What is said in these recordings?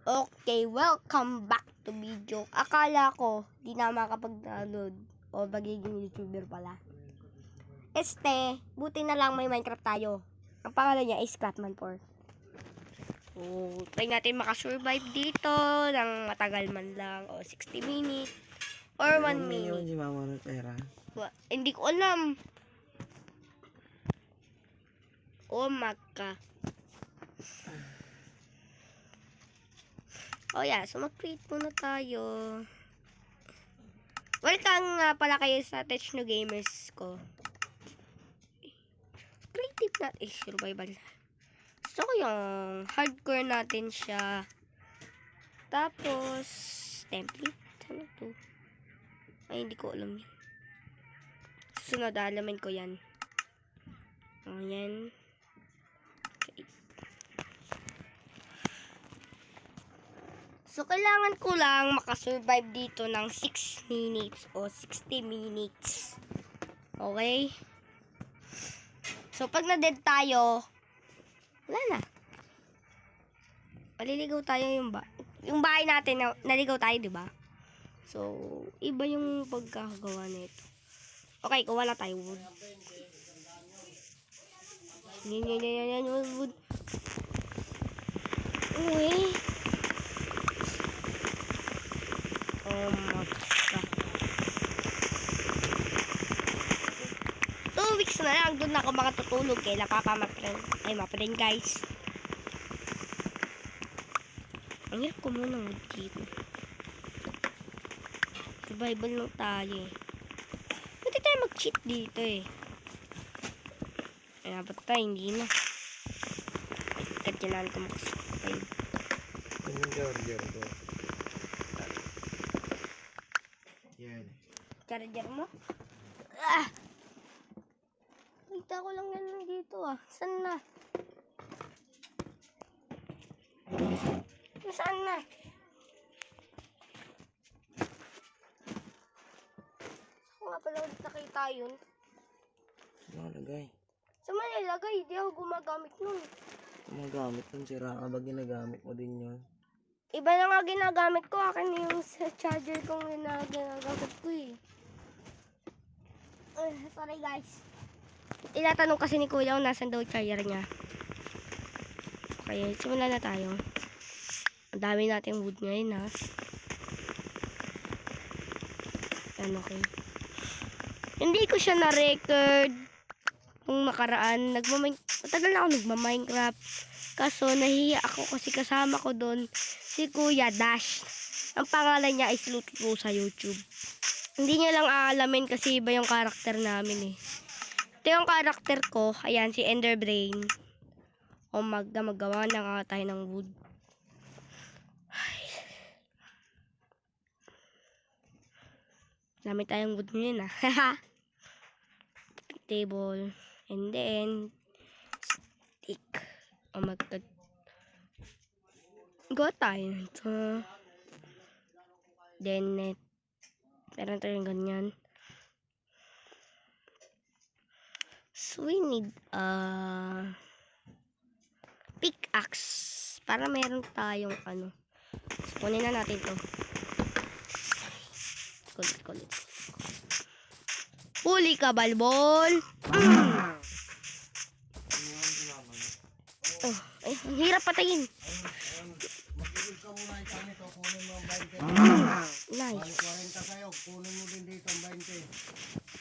Okay, welcome back to video. Akala ko di na makapag-download o magiging YouTuber pala. Buti na lang may Minecraft tayo. Ang pangalan niya is Craftman4. So, try natin makasurvive dito ng matagal man lang o 60 minutes or 1 minute. Hindi mama ng pera. Hindi ko alam. Oh maka. Oh yeah, so mag-create muna tayo. Welcome nga pala kayo sa Techno Gamers ko. Creative natin is survival. Gusto ko yung hardcore natin siya. Tapos, template. Ano to? Ay, hindi ko alam yun. Susunod, alamin ko yan. Ayan. Okay. So, kailangan ko lang makasurvive dito ng 6 minutes o 60 minutes. Okay? So, pag na-dead tayo, wala na. Maliligaw tayo yung bahay natin, naligaw tayo, di ba? So, iba yung pagkakagawa nito. Okay, kung wala tayo wood. Yan, wood. Uy. Oh my God. 2 weeks na lang, doon ako makatutulog kay papa ma-friend guys. Ang hirap ko muna dito. Survival lang tayo eh. Pwede tayo mag-cheat dito eh. Ay, dapat tayo, hindi na. Kailangan ko mag-survive. Yan. Charger mo? Ah! Kita ko lang yan dito ah. Saan na? Saan na? Saan nga pala ulit nakita yun? Malagay. Sa manilagay, hindi ako gumagamit nun. Gumagamit nun, sira ka ba ginagamit mo din yun? Iba na nga ginagamit ko. Akin yung sa charger kong ginagamit ko eh. Sorry guys. Tinatanong kasi ni Kuya kung nasan daw charger niya. Okay, simulan na tayo. Ang dami nating wood ngayon ha. Yan, okay. Hindi ko siya na-record nung nakaraan. Matagal na ako nagma-Minecraft. Kaso nahiya ako kasi kasama ko doon si Kuya Dash. Ang pangalan niya is Lutlo sa YouTube. Hindi niya lang aalamin kasi iba yung karakter namin eh. Ito yung karakter ko. Ayan, si Enderbrain. O magawa na nga tayo ng wood. Dami tayong wood ngayon ah. Table. And then, stick. Oh my God. Go tayo nito. Then, net. Meron tayong ganyan. So, we need pickaxe. Para meron tayong ano. So, kunin na natin to. Kulit. Huli ka, balbol! Oh, ay, ang hirap patayin. Nice.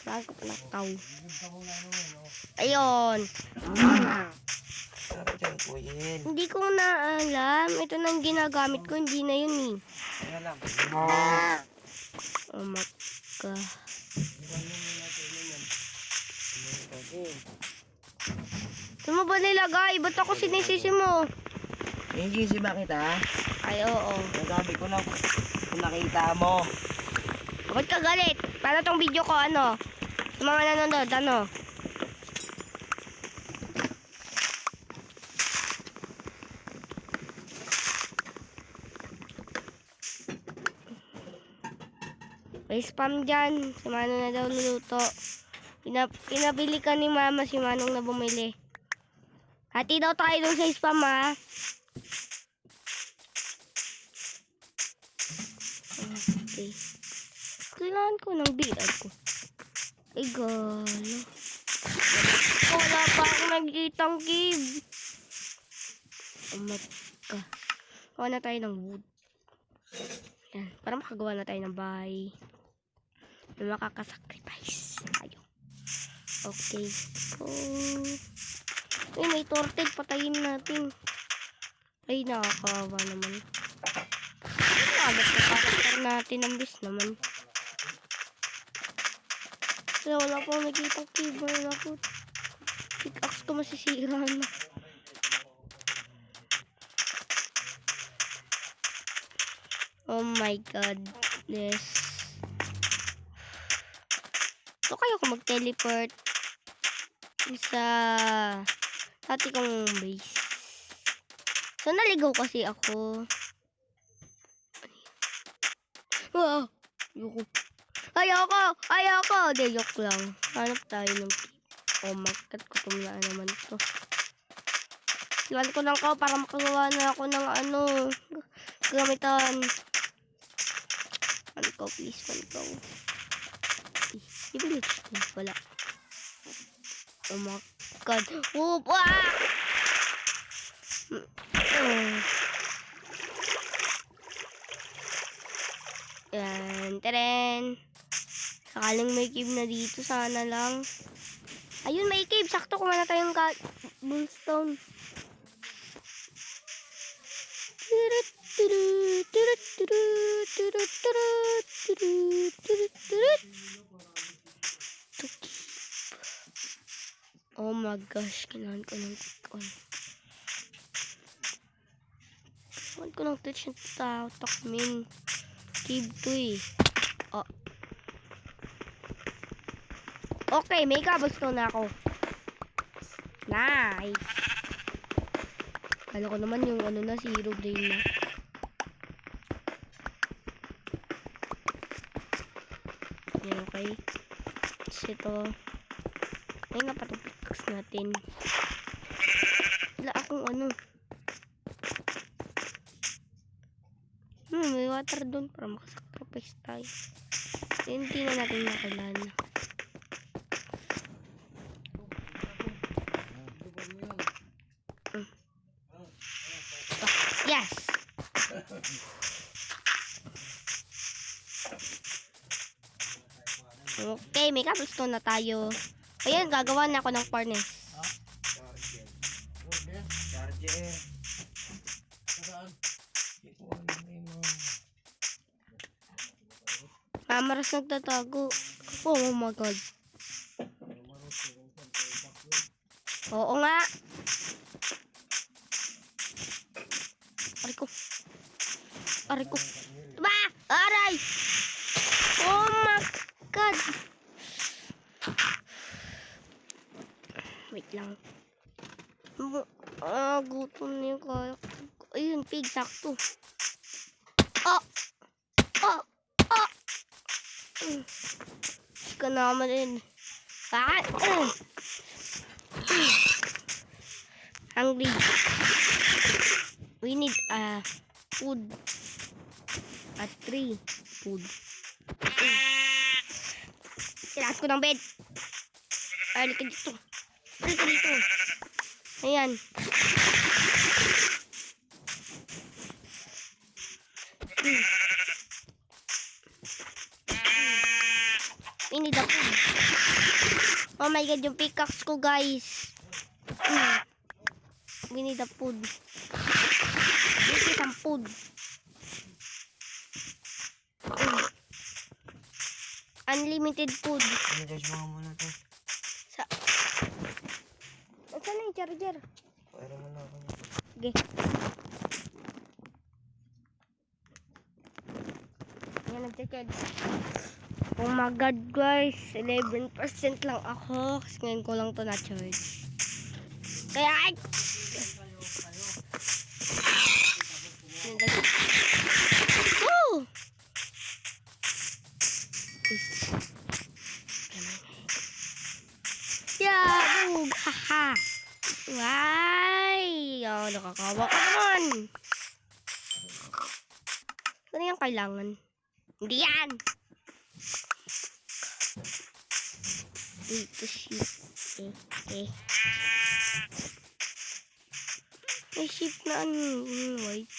Saan ko palakaw? Ayun. Hindi ko na alam. Ito nang ginagamit ko. Hindi na yun eh. Oh my God. Saan mo ba nilagay? Ba't ako sinisisi mo? Hindi ba kita? Ay, oo. Nagabi ko lang kung nakita mo. Ba't ka galit? Para tong video ko, ano? Sa mga nanonood, ano? May spam dyan. Si Manong na daw niluto. Pinabili ka ni Mama si Manong na bumili. Hati daw tayo dun sa spam ha. Okay. Kailangan ko ng biad ko. Ay, gala. Wala pa akong nagkitang cave. Oh my God. Gawa na tayo ng wood. Yan. Para makagawa na tayo ng bahay. Na makakasacrifice tayo. Okay. So, ay, may torted. Patayin natin. Ay, nakakawa naman. Agad na karakter natin ang bis naman. Kaya wala pa akong nakitang keyboard ako. Pickaxe ko masisira na. Oh my God. Yes. So, kaya ko mag-teleport sa dati kong base. So, naligaw kasi ako. Ah! Ayoko! De, joke lang. Hanap tayo ng keep. Oh my God, gutom na naman to. Siwan ko lang ko para makagawa na ako ng gamitan. One go, please. One go. Ibilis ko. Wala. Oh my God. Whoop! Yan. Taren. Sakaling may cave na dito. Sana lang. Ayun, may cave. Sakto kung na tayong bullstone. Oh my gosh. Kailangan ko ng cook-on. Kailangan ko ng touch ng takmin. Cave to eh. Oh. Okay, may cobblestone na ako. Nice. Kala ko naman yung na, zero brain na. Yan, okay. Tapos ito. Ay, napatupicks natin. Wala akong may water doon para makasacrifice tayo. Hindi na natin nakilala. Yes! Okay, may cobblestone na tayo. Ayan, gagawa na ako ng furnace. Mamaras nagtatago. Oh my God. Oo nga. Aray ko. Diba? Aray! Oh my God. Wait lang. Gutom na yung kaya. Ayun, pig, sakto. Ka naman din. Hungry. We need food. A tree. Food. Kailangan ko ng bed. Ay, halika dito. Halika dito. Ayan. We need a food. Oh my God, yung pickaxe ko, guys. We need a food. This is some food. Unlimited food. I-charge mo muna to. Saan na yung charger? Pwede mo na ako. Sige. Yan, nag-charge. Oh my God, guys. 11% lang ako. Kasi ngayon ko lang to na-charge. Kaya, ay! Oh! Yeah! Haha! Ay! Oh, nakakawa ka naman. Ano yung kailangan? Hindi yan! Dito sheep. May sheep na ano, white.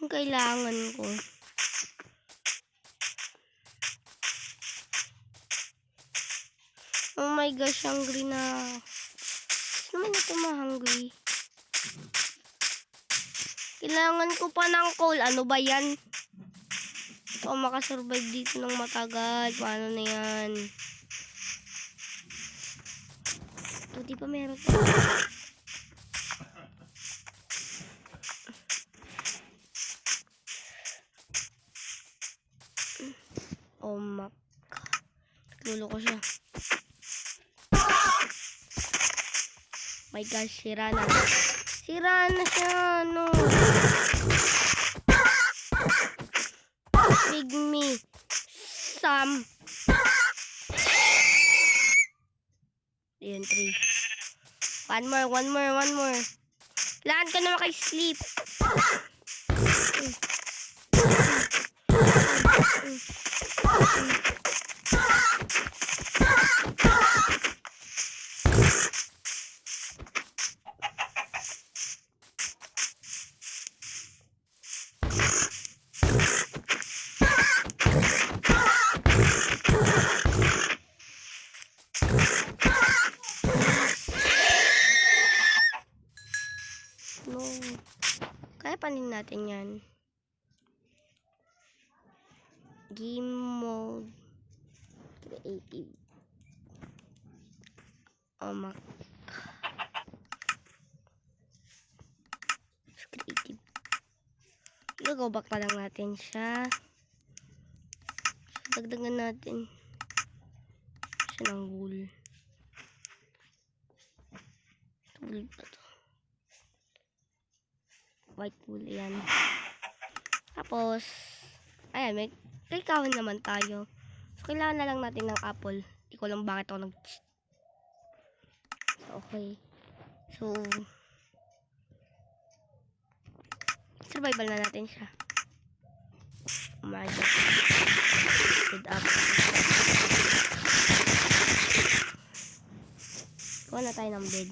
Yung kailangan ko. Oh my gosh, hungry na. Gusto naman ito ma-hungry. Kailangan ko pa ng coal. Ano ba yan? Ito makasurvive dito ng matagal. Paano na yan? Ito, di pa meron pa. Oh my God. Lulo ko siya. My gosh, sira na. Sira na siya, no. Give me some. Ayan, 3. One more. Kailangan ka na makisleep. No. Kaya panin natin yan. Game mode. Creative. Oh my. Creative. Go back pa lang natin siya. So, dagdagan natin siya ng wool. Wool pa to. White wool, yan. Tapos, ayan, may kahon naman tayo. So, kailangan na lang natin ng apple. Hindi ko lang bakit ako nag-cheat. So, okay. So, survival na natin siya. Oh my God. Good up. Kuha na tayo ng bed.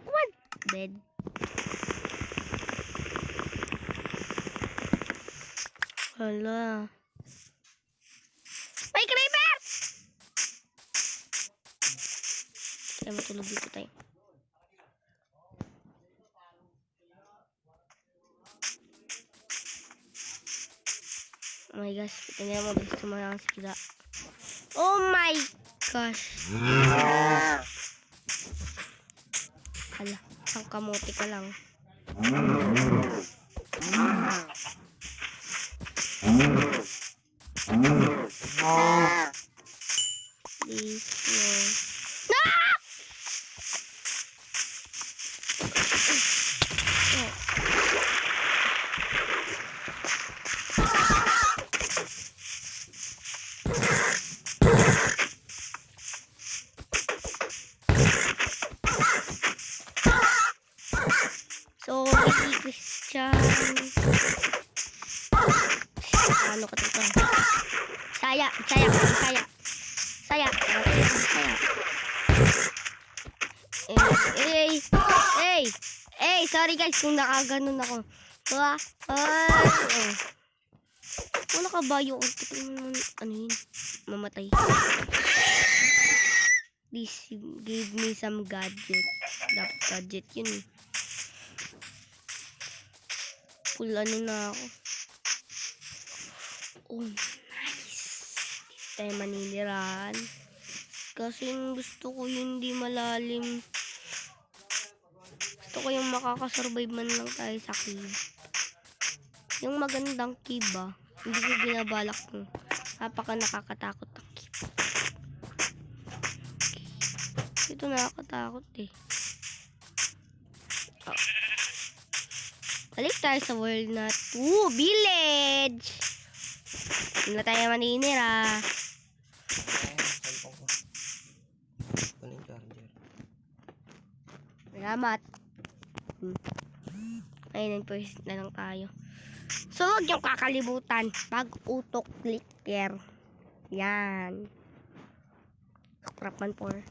What? Bed. Hala. May creeper! Kaya matulog dito tayo. Oh my gosh, tingnan mo gusto mo lang sila. Oh my gosh. Hala, ang kamote ka lang. Please, no. No! So, hindi Christian. Ano ka dito? Saya. Sorry guys kung nakaganon ako. Wala ka ba yung ano yun? Mamatay. This gave me some gadget. Dapat gadget yun eh. Full ano na ako. Oh, nice. Tayo maninirahan. Kasi gusto ko hindi malalim. Gusto ko yung makakasurvive man lang tayo sa cave. Yung magandang cave ba? Hindi ko binabalak mo. Napaka nakakatakot ang cave. Ito nakakatakot eh. Oh. Balik tayo sa world na village! Hindi na tayo maninira. Kunin charger. Salamat. Ayun, first na lang tayo. So, huwag niyong kakalimutan. Pag-utok clicker. Yan. Scrapman 4.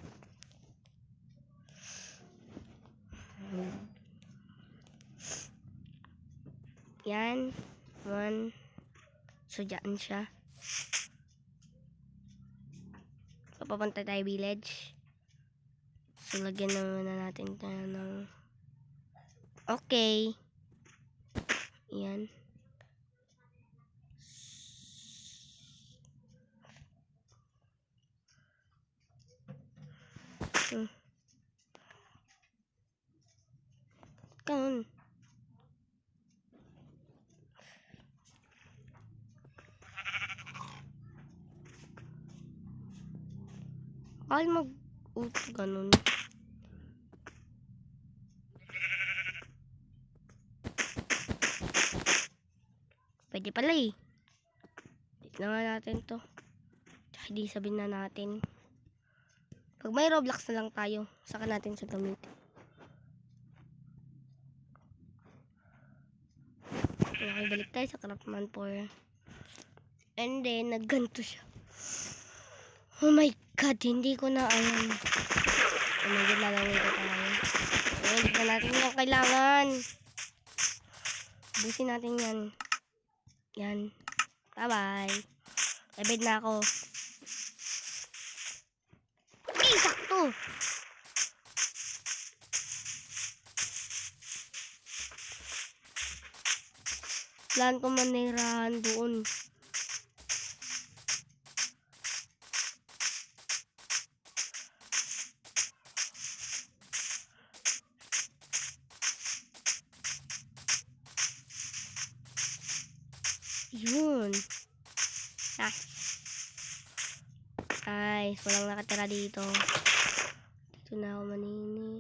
Yan. 1. So, dyan siya. So, papunta tayo village. So, lagyan na muna natin tayo ng... Okay. Yan. Ganun. Bakal ganun. Pwede pala eh. Tignan nga natin to. Tsaka di sabihin na natin. Pag may Roblox na lang tayo, saka natin sa gamitin. Okay, balik tayo sa Craftman 4. And then, nagganto siya. Oh my God, hindi ko na alam. Oh my God, lalaway ko tayo. Hindi na natin yung kailangan. Busin natin yan. Yan. Bye-bye. Ebed na ako. Ay, sakto! Plan ko manirahan doon. Yun. Ay, walang nakatira dito. Dito na ako manini.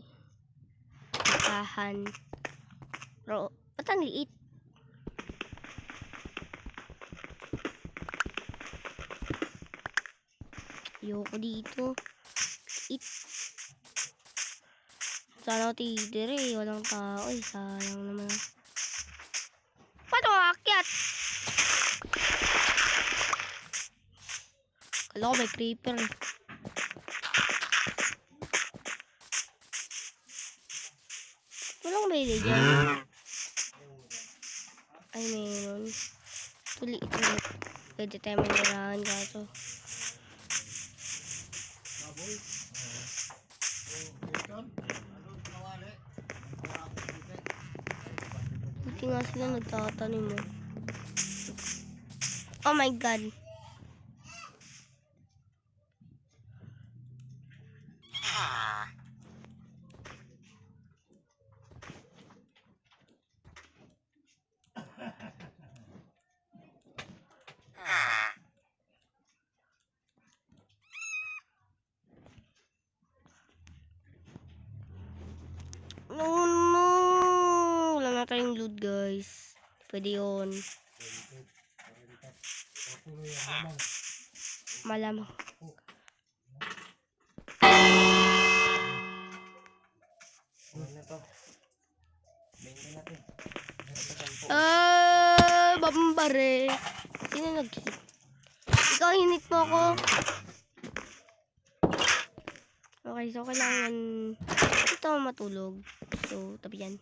Nakahan. Pero, ba't ang liit? Ayoko dito. Liit. Sana ako titira eh. Walang tao eh. Sayang naman. Paano aakyat? Kala ko may creeper. Walang may dyan. Ay, meron. Tuli ito. Pwede tayo manirahan kaso. Buti nga sila nagtatanim mo. Oh my God. No. Wala na tayong loot, guys. Pwede yun. Malamang. Bambare. Sino nag-hit? Ikaw, hinit mo ako. Okay, so kailangan ito matulog. So, tabi yan.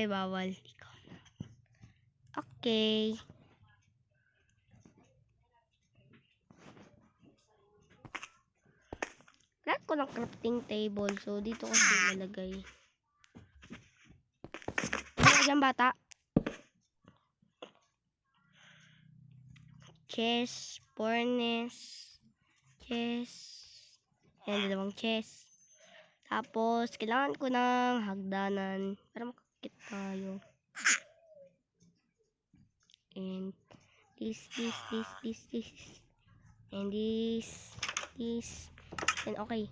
Bawal. Ikaw na. Okay. Lahat ko ng crafting table. So, dito kasi nalagay. Ano dyan, bata? Chest, furnace, chest. Yan, dalawang chest. Tapos, kailangan ko ng hagdanan para makakit tayo. And this. And this. And okay.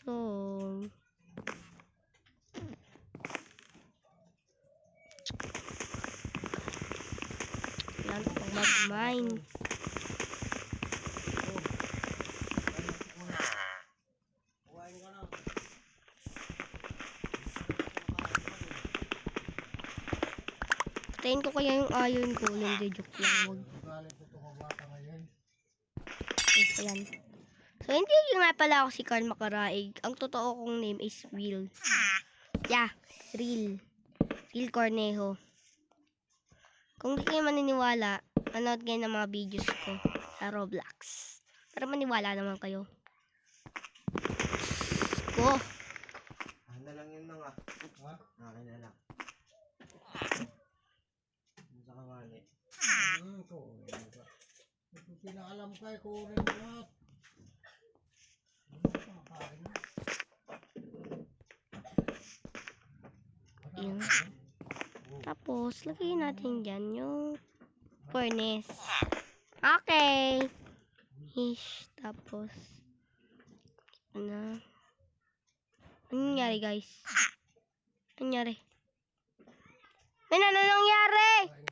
So, kailangan ko mag-mine. Patayin ko kaya yung iron ko. Hindi, joke lang. Wag. Ayan. So, hindi nga pala ako si Carl Macaraig. Ang totoo kong name is Will. Yeah, Real. Real Cornejo. Kung di kayo maniniwala, manood kayo ng mga videos ko sa Roblox. Para maniwala naman kayo. Go! Ano lang yun mga. Ha? Akin na lang. Ano sa kamali? Ito pinaalam kay Kurin lahat. Yun. Tapos, lagay natin dyan yung furnace. Okay. Ish. Tapos, ano nangyari guys? Ano nangyari? May nangyari!